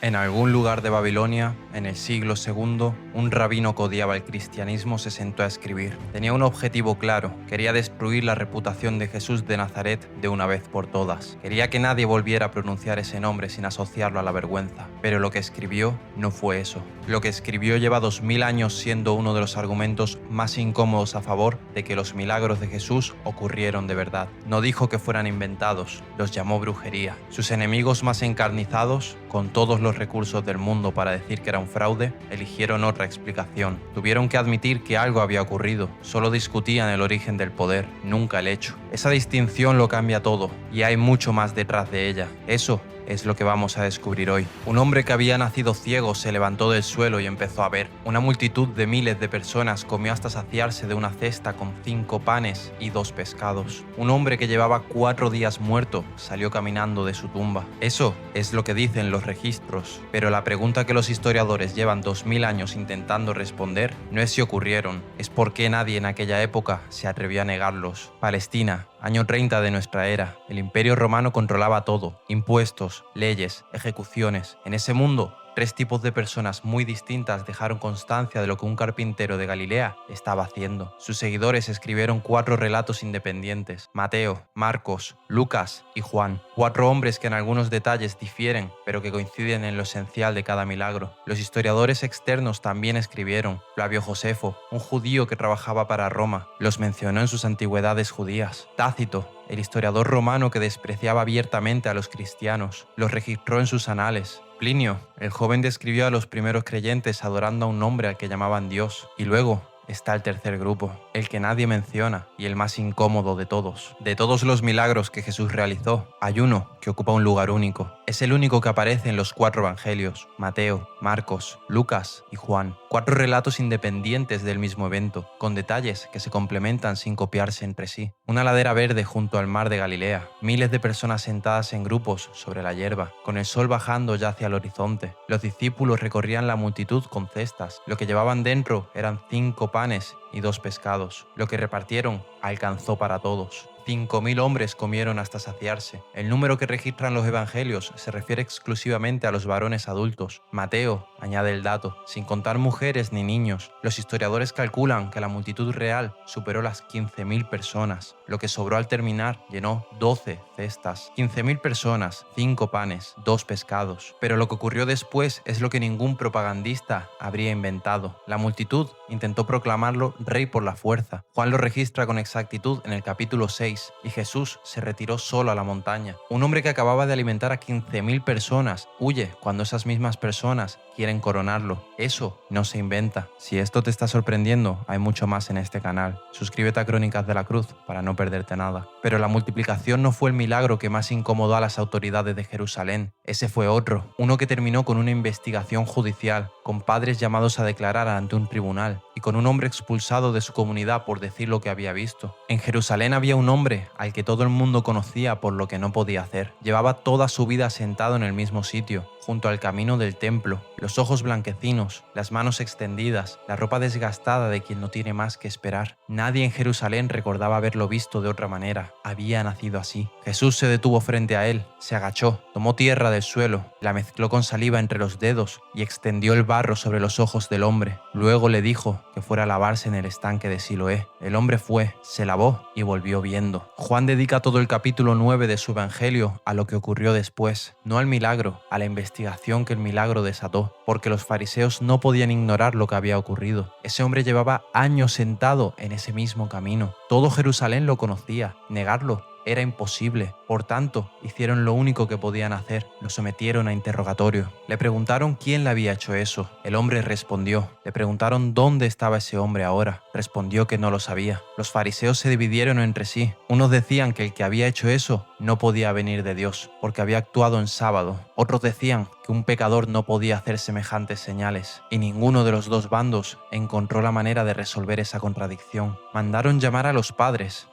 En algún lugar de Babilonia, en el siglo II, un rabino que odiaba el cristianismo se sentó a escribir. Tenía un objetivo claro: quería destruir la reputación de Jesús de Nazaret de una vez por todas. Quería que nadie volviera a pronunciar ese nombre sin asociarlo a la vergüenza. Pero lo que escribió no fue eso. Lo que escribió lleva 2000 años siendo uno de los argumentos más incómodos a favor de que los milagros de Jesús ocurrieron de verdad. No dijo que fueran inventados, los llamó brujería. Sus enemigos más encarnizados, con todos los recursos del mundo para decir que era un fraude, eligieron otra explicación. Tuvieron que admitir que algo había ocurrido. Solo discutían el origen del poder, nunca el hecho. Esa distinción lo cambia todo, y hay mucho más detrás de ella. Eso es lo que vamos a descubrir hoy. Un hombre que había nacido ciego se levantó del suelo y empezó a ver. Una multitud de miles de personas comió hasta saciarse de una cesta con 5 panes y 2 pescados. Un hombre que llevaba 4 días muerto salió caminando de su tumba. Eso es lo que dicen los registros, pero la pregunta que los historiadores llevan 2000 años intentando responder no es si ocurrieron, es por qué nadie en aquella época se atrevió a negarlos. Palestina, año 30 de nuestra era. El Imperio Romano controlaba todo: impuestos, leyes, ejecuciones. En ese mundo, 3 tipos de personas muy distintas dejaron constancia de lo que un carpintero de Galilea estaba haciendo. Sus seguidores escribieron 4 relatos independientes: Mateo, Marcos, Lucas y Juan. 4 hombres que en algunos detalles difieren, pero que coinciden en lo esencial de cada milagro. Los historiadores externos también escribieron. Flavio Josefo, un judío que trabajaba para Roma, los mencionó en sus antigüedades judías. Tácito, el historiador romano que despreciaba abiertamente a los cristianos, los registró en sus anales. Plinio, el joven, describió a los primeros creyentes adorando a un hombre al que llamaban Dios. Y luego está el tercer grupo, el que nadie menciona y el más incómodo de todos. De todos los milagros que Jesús realizó, hay uno que ocupa un lugar único. Es el único que aparece en los 4 evangelios: Mateo, Marcos, Lucas y Juan. 4 relatos independientes del mismo evento, con detalles que se complementan sin copiarse entre sí. Una ladera verde junto al mar de Galilea, miles de personas sentadas en grupos sobre la hierba, con el sol bajando ya hacia el horizonte. Los discípulos recorrían la multitud con cestas. Lo que llevaban dentro eran 5 panes y 2 pescados. Lo que repartieron alcanzó para todos. 5000 hombres comieron hasta saciarse. El número que registran los evangelios se refiere exclusivamente a los varones adultos. Mateo añade el dato, sin contar mujeres ni niños. Los historiadores calculan que la multitud real superó las 15.000 personas. Lo que sobró al terminar llenó 12 cestas. 15.000 personas, 5 panes, 2 pescados. Pero lo que ocurrió después es lo que ningún propagandista habría inventado. La multitud intentó proclamarlo rey por la fuerza. Juan lo registra con exactitud en el capítulo 6, y Jesús se retiró solo a la montaña. Un hombre que acababa de alimentar a 15.000 personas huye cuando esas mismas personas quieren coronarlo. Eso no se inventa. Si esto te está sorprendiendo, hay mucho más en este canal. Suscríbete a Crónicas de la Cruz para no perderte nada. Pero la multiplicación no fue el milagro que más incomodó a las autoridades de Jerusalén. Ese fue otro, uno que terminó con una investigación judicial, con padres llamados a declarar ante un tribunal y con un hombre expulsado de su comunidad por decir lo que había visto. En Jerusalén había un hombre al que todo el mundo conocía por lo que no podía hacer. Llevaba toda su vida sentado en el mismo sitio, junto al camino del templo, los ojos blanquecinos, las manos extendidas, la ropa desgastada de quien no tiene más que esperar. Nadie en Jerusalén recordaba haberlo visto de otra manera. Había nacido así. Jesús se detuvo frente a él, se agachó, tomó tierra del suelo, la mezcló con saliva entre los dedos y extendió el barro sobre los ojos del hombre. Luego le dijo que fuera a lavarse en el estanque de Siloé. El hombre fue, se lavó y volvió viendo. Juan dedica todo el capítulo 9 de su evangelio a lo que ocurrió después, no al milagro, a la investigación que el milagro desató, porque los fariseos no podían ignorar lo que había ocurrido. Ese hombre llevaba años sentado en ese mismo camino. Todo Jerusalén lo conocía. Negarlo era imposible. Por tanto, hicieron lo único que podían hacer: lo sometieron a interrogatorio. Le preguntaron quién le había hecho eso. El hombre respondió. Le preguntaron dónde estaba ese hombre ahora. Respondió que no lo sabía. Los fariseos se dividieron entre sí. Unos decían que el que había hecho eso no podía venir de Dios, porque había actuado en sábado. Otros decían que un pecador no podía hacer semejantes señales. Y ninguno de los 2 bandos encontró la manera de resolver esa contradicción. Mandaron llamar a los padres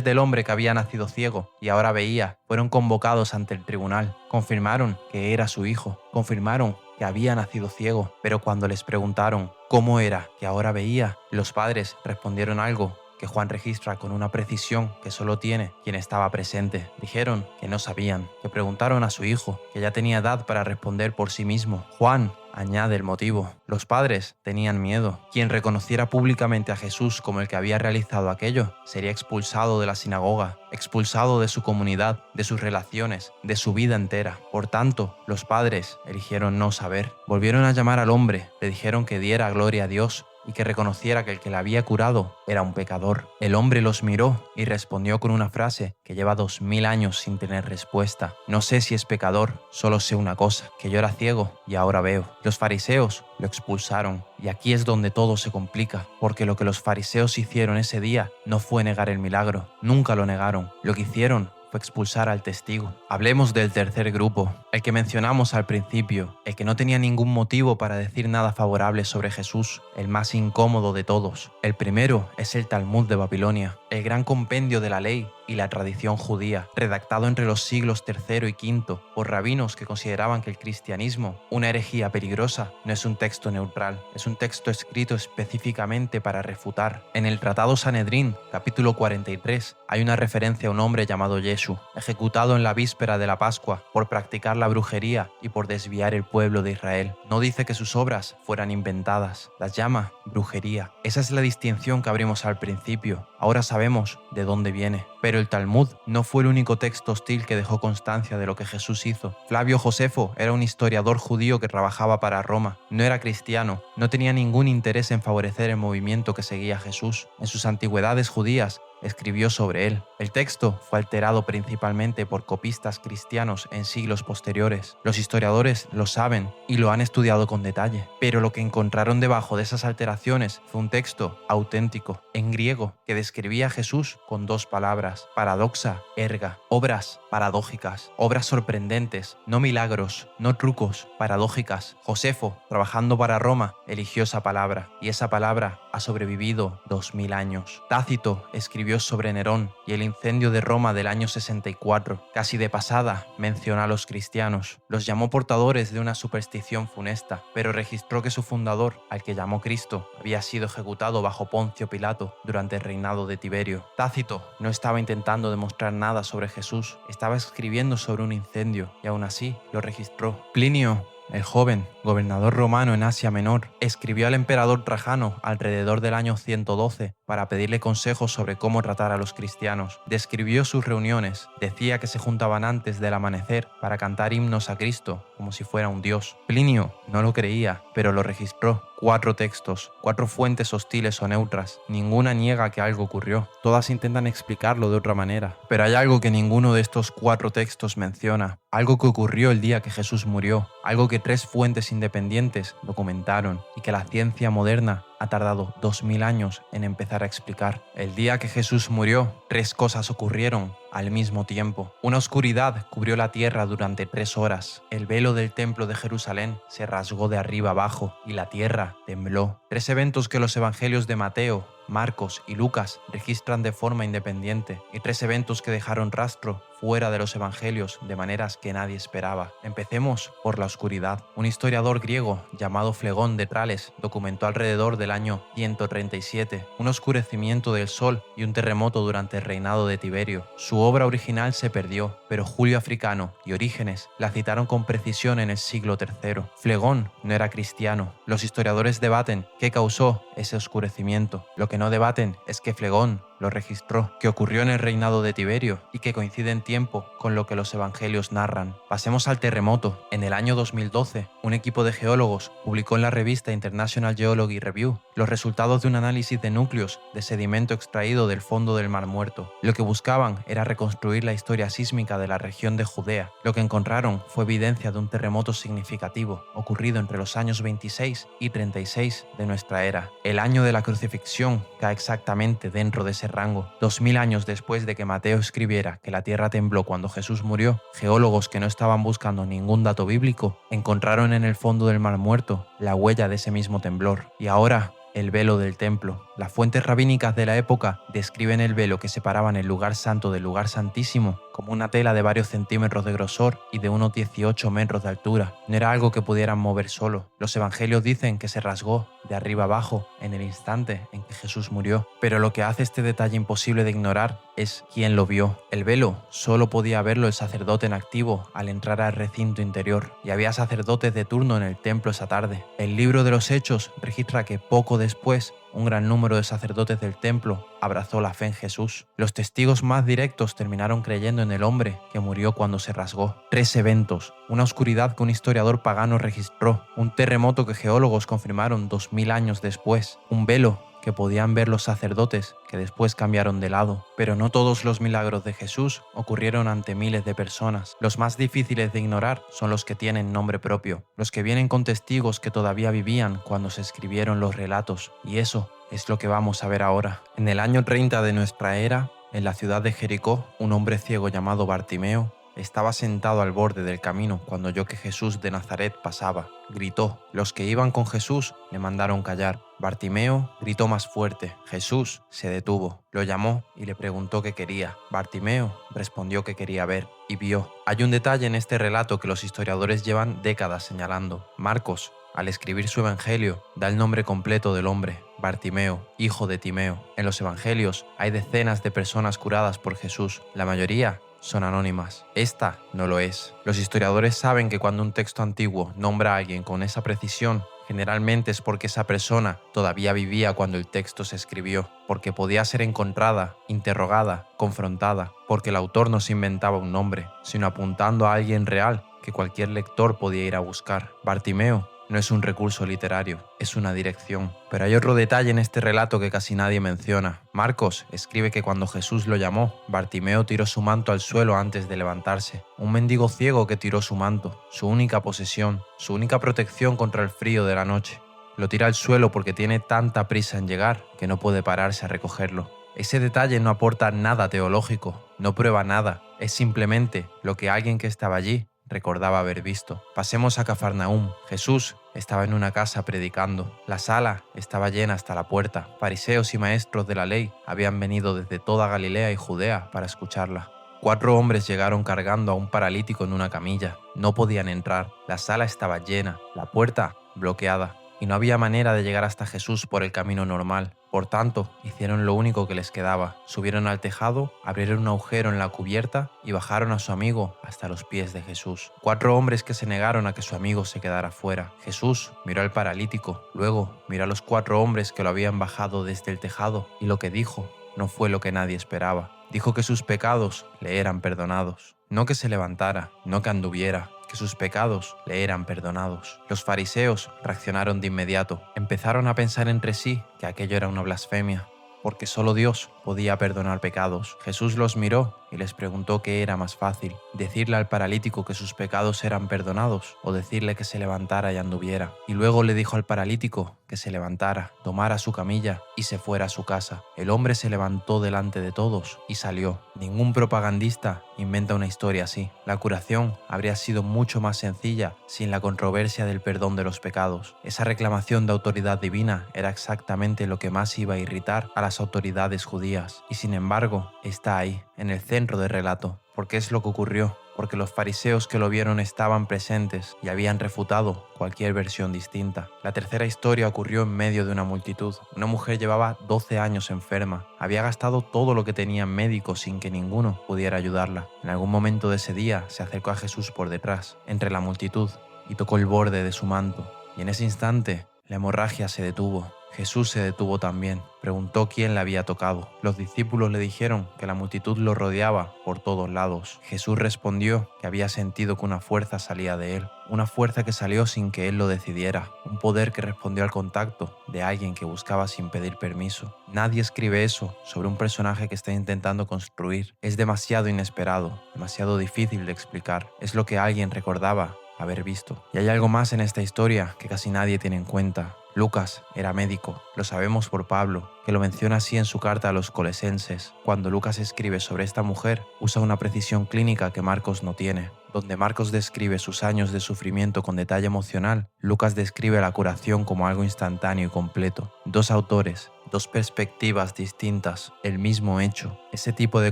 del hombre que había nacido ciego y ahora veía. Fueron convocados ante el tribunal. Confirmaron que era su hijo. Confirmaron que había nacido ciego. Pero cuando les preguntaron cómo era que ahora veía, los padres respondieron algo que Juan registra con una precisión que solo tiene quien estaba presente. Dijeron que no sabían, que preguntaron a su hijo, que ya tenía edad para responder por sí mismo. Juan añade el motivo. Los padres tenían miedo. Quien reconociera públicamente a Jesús como el que había realizado aquello sería expulsado de la sinagoga, expulsado de su comunidad, de sus relaciones, de su vida entera. Por tanto, los padres eligieron no saber. Volvieron a llamar al hombre, le dijeron que diera gloria a Dios y que reconociera que el que la había curado era un pecador. El hombre los miró y respondió con una frase que lleva 2000 años sin tener respuesta. No sé si es pecador, solo sé una cosa, que yo era ciego y ahora veo. Los fariseos lo expulsaron y aquí es donde todo se complica, porque lo que los fariseos hicieron ese día no fue negar el milagro, nunca lo negaron. Lo que hicieron fue expulsar al testigo. Hablemos del tercer grupo, el que mencionamos al principio, el que no tenía ningún motivo para decir nada favorable sobre Jesús, el más incómodo de todos. El primero es el Talmud de Babilonia, el gran compendio de la ley y la tradición judía, redactado entre los siglos III y V por rabinos que consideraban que el cristianismo, una herejía peligrosa, no es un texto neutral, es un texto escrito específicamente para refutar. En el Tratado Sanedrín, capítulo 43, hay una referencia a un hombre llamado Yeshu, ejecutado en la víspera de la Pascua por practicar la brujería y por desviar el pueblo de Israel. No dice que sus obras fueran inventadas, las llama brujería. Esa es la distinción que abrimos al principio. Ahora sabemos de dónde viene. Pero el Talmud no fue el único texto hostil que dejó constancia de lo que Jesús hizo. Flavio Josefo era un historiador judío que trabajaba para Roma. No era cristiano, no tenía ningún interés en favorecer el movimiento que seguía a Jesús. En sus antigüedades judías, escribió sobre él. El texto fue alterado principalmente por copistas cristianos en siglos posteriores. Los historiadores lo saben y lo han estudiado con detalle, pero lo que encontraron debajo de esas alteraciones fue un texto auténtico, en griego, que describía a Jesús con dos palabras: paradoxa, erga, obras paradójicas, obras sorprendentes, no milagros, no trucos, paradójicas. Josefo, trabajando para Roma, eligió esa palabra, y esa palabra ha sobrevivido 2000 años. Tácito escribió sobre Nerón y el incendio de Roma del año 64. Casi de pasada menciona a los cristianos. Los llamó portadores de una superstición funesta, pero registró que su fundador, al que llamó Cristo, había sido ejecutado bajo Poncio Pilato durante el reinado de Tiberio. Tácito no estaba intentando demostrar nada sobre Jesús, estaba escribiendo sobre un incendio y aún así lo registró. Plinio, el joven, gobernador romano en Asia Menor, escribió al emperador Trajano alrededor del año 112 para pedirle consejos sobre cómo tratar a los cristianos. Describió sus reuniones, decía que se juntaban antes del amanecer para cantar himnos a Cristo como si fuera un dios. Plinio no lo creía, pero lo registró. 4 textos, 4 fuentes hostiles o neutras. Ninguna niega que algo ocurrió. Todas intentan explicarlo de otra manera. Pero hay algo que ninguno de estos 4 textos menciona. Algo que ocurrió el día que Jesús murió. Algo que 3 fuentes independientes documentaron y que la ciencia moderna ha tardado 2000 años en empezar a explicar. El día que Jesús murió, 3 cosas ocurrieron al mismo tiempo. Una oscuridad cubrió la tierra durante 3 horas. El velo del templo de Jerusalén se rasgó de arriba abajo y la tierra tembló. 3 eventos que los evangelios de Mateo, Marcos y Lucas registran de forma independiente, y 3 eventos que dejaron rastro fuera de los evangelios de maneras que nadie esperaba. Empecemos por la oscuridad. Un historiador griego llamado Flegón de Trales documentó alrededor del año 137 un oscurecimiento del sol y un terremoto durante el reinado de Tiberio. Su obra original se perdió, pero Julio Africano y Orígenes la citaron con precisión en el siglo III. Flegón no era cristiano. Los historiadores debaten qué causó ese oscurecimiento. Lo que no debaten es que Flegón lo registró, que ocurrió en el reinado de Tiberio y que coincide en tiempo con lo que los evangelios narran. Pasemos al terremoto. En el año 2012, un equipo de geólogos publicó en la revista International Geology Review los resultados de un análisis de núcleos de sedimento extraído del fondo del Mar Muerto. Lo que buscaban era reconstruir la historia sísmica de la región de Judea. Lo que encontraron fue evidencia de un terremoto significativo ocurrido entre los años 26 y 36 de nuestra era. El año de la crucifixión cae exactamente dentro de ese rango. 2000 años después de que Mateo escribiera que la tierra tembló cuando Jesús murió, geólogos que no estaban buscando ningún dato bíblico encontraron en el fondo del Mar Muerto la huella de ese mismo temblor. Y ahora, el velo del templo. Las fuentes rabínicas de la época describen el velo que separaban el lugar santo del lugar santísimo como una tela de varios centímetros de grosor y de unos 18 metros de altura. No era algo que pudieran mover solo. Los evangelios dicen que se rasgó de arriba abajo en el instante en que Jesús murió. Pero lo que hace este detalle imposible de ignorar es quién lo vio. El velo solo podía verlo el sacerdote en activo al entrar al recinto interior, y había sacerdotes de turno en el templo esa tarde. El libro de los Hechos registra que poco después un gran número de sacerdotes del templo abrazó la fe en Jesús. Los testigos más directos terminaron creyendo en el hombre que murió cuando se rasgó. 3 eventos, una oscuridad que un historiador pagano registró, un terremoto que geólogos confirmaron 2000 años después, un velo que podían ver los sacerdotes que después cambiaron de lado. Pero no todos los milagros de Jesús ocurrieron ante miles de personas. Los más difíciles de ignorar son los que tienen nombre propio, los que vienen con testigos que todavía vivían cuando se escribieron los relatos, y eso es lo que vamos a ver ahora. En el año 30 de nuestra era, en la ciudad de Jericó, un hombre ciego llamado Bartimeo estaba sentado al borde del camino cuando oyó que Jesús de Nazaret pasaba. Gritó. Los que iban con Jesús le mandaron callar. Bartimeo gritó más fuerte. Jesús se detuvo, lo llamó y le preguntó qué quería. Bartimeo respondió que quería ver y vio. Hay un detalle en este relato que los historiadores llevan décadas señalando. Marcos, al escribir su evangelio, da el nombre completo del hombre, Bartimeo, hijo de Timeo. En los evangelios hay decenas de personas curadas por Jesús, la mayoría son anónimas. Esta no lo es. Los historiadores saben que cuando un texto antiguo nombra a alguien con esa precisión, generalmente es porque esa persona todavía vivía cuando el texto se escribió, porque podía ser encontrada, interrogada, confrontada, porque el autor no se inventaba un nombre, sino apuntando a alguien real que cualquier lector podía ir a buscar. Bartimeo no es un recurso literario, es una dirección. Pero hay otro detalle en este relato que casi nadie menciona. Marcos escribe que cuando Jesús lo llamó, Bartimeo tiró su manto al suelo antes de levantarse. Un mendigo ciego que tiró su manto, su única posesión, su única protección contra el frío de la noche. Lo tira al suelo porque tiene tanta prisa en llegar que no puede pararse a recogerlo. Ese detalle no aporta nada teológico, no prueba nada, es simplemente lo que alguien que estaba allí recordaba haber visto. Pasemos a Cafarnaúm. Jesús estaba en una casa predicando. La sala estaba llena hasta la puerta. Fariseos y maestros de la ley habían venido desde toda Galilea y Judea para escucharla. 4 hombres llegaron cargando a un paralítico en una camilla. No podían entrar. La sala estaba llena, la puerta bloqueada, y no había manera de llegar hasta Jesús por el camino normal. Por tanto, hicieron lo único que les quedaba. Subieron al tejado, abrieron un agujero en la cubierta y bajaron a su amigo hasta los pies de Jesús. 4 hombres que se negaron a que su amigo se quedara fuera. Jesús miró al paralítico, luego miró a los 4 hombres que lo habían bajado desde el tejado, y lo que dijo no fue lo que nadie esperaba. Dijo que sus pecados le eran perdonados. No que se levantara, no que anduviera, que sus pecados le eran perdonados. Los fariseos reaccionaron de inmediato. Empezaron a pensar entre sí que aquello era una blasfemia, porque solo Dios podía perdonar pecados. Jesús los miró y les preguntó qué era más fácil, decirle al paralítico que sus pecados eran perdonados o decirle que se levantara y anduviera. Y luego le dijo al paralítico que se levantara, tomara su camilla y se fuera a su casa. El hombre se levantó delante de todos y salió. Ningún propagandista inventa una historia así. La curación habría sido mucho más sencilla sin la controversia del perdón de los pecados. Esa reclamación de autoridad divina era exactamente lo que más iba a irritar a las autoridades judías. Y sin embargo, está ahí, en el centro del relato, porque es lo que ocurrió, porque los fariseos que lo vieron estaban presentes y habían refutado cualquier versión distinta. La tercera historia ocurrió en medio de una multitud. Una mujer llevaba 12 años enferma. Había gastado todo lo que tenía en médicos sin que ninguno pudiera ayudarla. En algún momento de ese día se acercó a Jesús por detrás, entre la multitud, y tocó el borde de su manto. Y en ese instante, la hemorragia se detuvo. Jesús se detuvo también. Preguntó quién le había tocado. Los discípulos le dijeron que la multitud lo rodeaba por todos lados. Jesús respondió que había sentido que una fuerza salía de él, una fuerza que salió sin que él lo decidiera, un poder que respondió al contacto de alguien que buscaba sin pedir permiso. Nadie escribe eso sobre un personaje que está intentando construir. Es demasiado inesperado, demasiado difícil de explicar. Es lo que alguien recordaba haber visto. Y hay algo más en esta historia que casi nadie tiene en cuenta. Lucas era médico, lo sabemos por Pablo, que lo menciona así en su carta a los Colosenses. Cuando Lucas escribe sobre esta mujer, usa una precisión clínica que Marcos no tiene. Donde Marcos describe sus años de sufrimiento con detalle emocional, Lucas describe la curación como algo instantáneo y completo. 2 autores Dos perspectivas distintas, el mismo hecho. Ese tipo de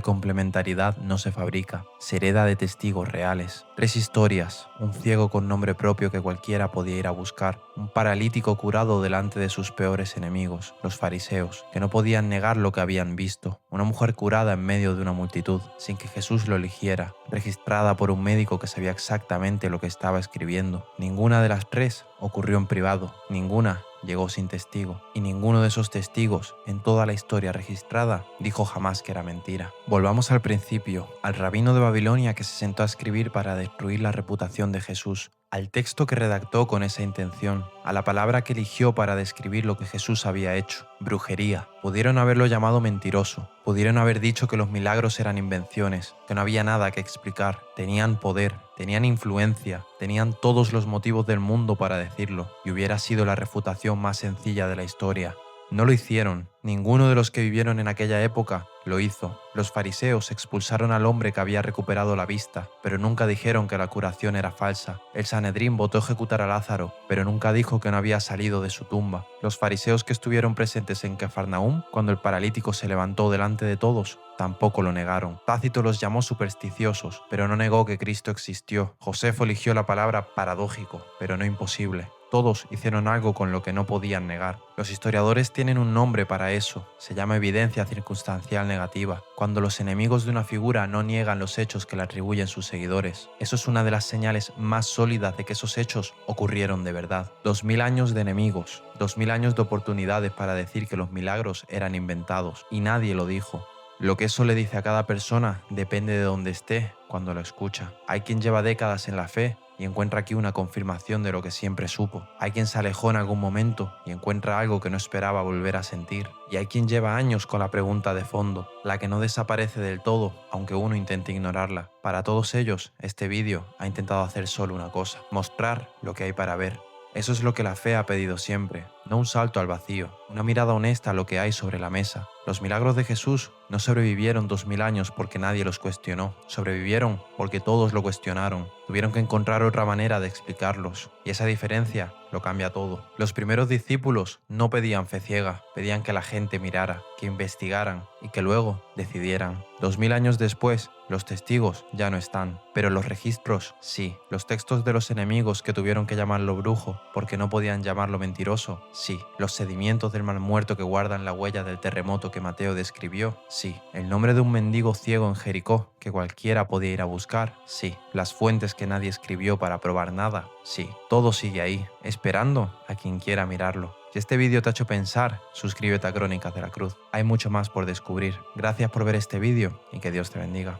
complementariedad no se fabrica, se hereda de testigos reales. 3 historias, un ciego con nombre propio que cualquiera podía ir a buscar, un paralítico curado delante de sus peores enemigos, los fariseos, que no podían negar lo que habían visto, una mujer curada en medio de una multitud, sin que Jesús lo eligiera, registrada por un médico que sabía exactamente lo que estaba escribiendo. Ninguna de las 3 ocurrió en privado, ninguna llegó sin testigo, y ninguno de esos testigos, en toda la historia registrada, dijo jamás que era mentira. Volvamos al principio, al rabino de Babilonia que se sentó a escribir para destruir la reputación de Jesús, al texto que redactó con esa intención, a la palabra que eligió para describir lo que Jesús había hecho, brujería. Pudieron haberlo llamado mentiroso, pudieron haber dicho que los milagros eran invenciones, que no había nada que explicar, tenían poder, tenían influencia, tenían todos los motivos del mundo para decirlo, y hubiera sido la refutación más sencilla de la historia. No lo hicieron, ninguno de los que vivieron en aquella época lo hizo. Los fariseos expulsaron al hombre que había recuperado la vista, pero nunca dijeron que la curación era falsa. El Sanedrín votó ejecutar a Lázaro, pero nunca dijo que no había salido de su tumba. Los fariseos que estuvieron presentes en Cafarnaúm, cuando el paralítico se levantó delante de todos, tampoco lo negaron. Tácito los llamó supersticiosos, pero no negó que Cristo existió. Josefo eligió la palabra paradójico, pero no imposible. Todos hicieron algo con lo que no podían negar. Los historiadores tienen un nombre para eso, se llama evidencia circunstancial negativa, cuando los enemigos de una figura no niegan los hechos que le atribuyen sus seguidores. Eso es una de las señales más sólidas de que esos hechos ocurrieron de verdad. 2000 años de enemigos, 2000 años de oportunidades para decir que los milagros eran inventados, y nadie lo dijo. Lo que eso le dice a cada persona depende de dónde esté cuando lo escucha. Hay quien lleva décadas en la fe y encuentra aquí una confirmación de lo que siempre supo. Hay quien se alejó en algún momento y encuentra algo que no esperaba volver a sentir. Y hay quien lleva años con la pregunta de fondo, la que no desaparece del todo, aunque uno intente ignorarla. Para todos ellos, este vídeo ha intentado hacer solo una cosa, mostrar lo que hay para ver. Eso es lo que la fe ha pedido siempre, no un salto al vacío, una mirada honesta a lo que hay sobre la mesa. Los milagros de Jesús no sobrevivieron 2000 años porque nadie los cuestionó, sobrevivieron porque todos lo cuestionaron. Tuvieron que encontrar otra manera de explicarlos, y esa diferencia lo cambia todo. Los primeros discípulos no pedían fe ciega, pedían que la gente mirara, que investigaran y que luego decidieran. 2000 años después, los testigos ya no están, pero los registros sí. Los textos de los enemigos que tuvieron que llamarlo brujo porque no podían llamarlo mentiroso, sí. Los sedimentos del mal muerto que guardan la huella del terremoto que Mateo describió, sí. El nombre de un mendigo ciego en Jericó que cualquiera podía ir a buscar, sí. Las fuentes que nadie escribió para probar nada, sí. Todo sigue ahí, esperando a quien quiera mirarlo. Si este vídeo te ha hecho pensar, suscríbete a Crónicas de la Cruz. Hay mucho más por descubrir. Gracias por ver este vídeo y que Dios te bendiga.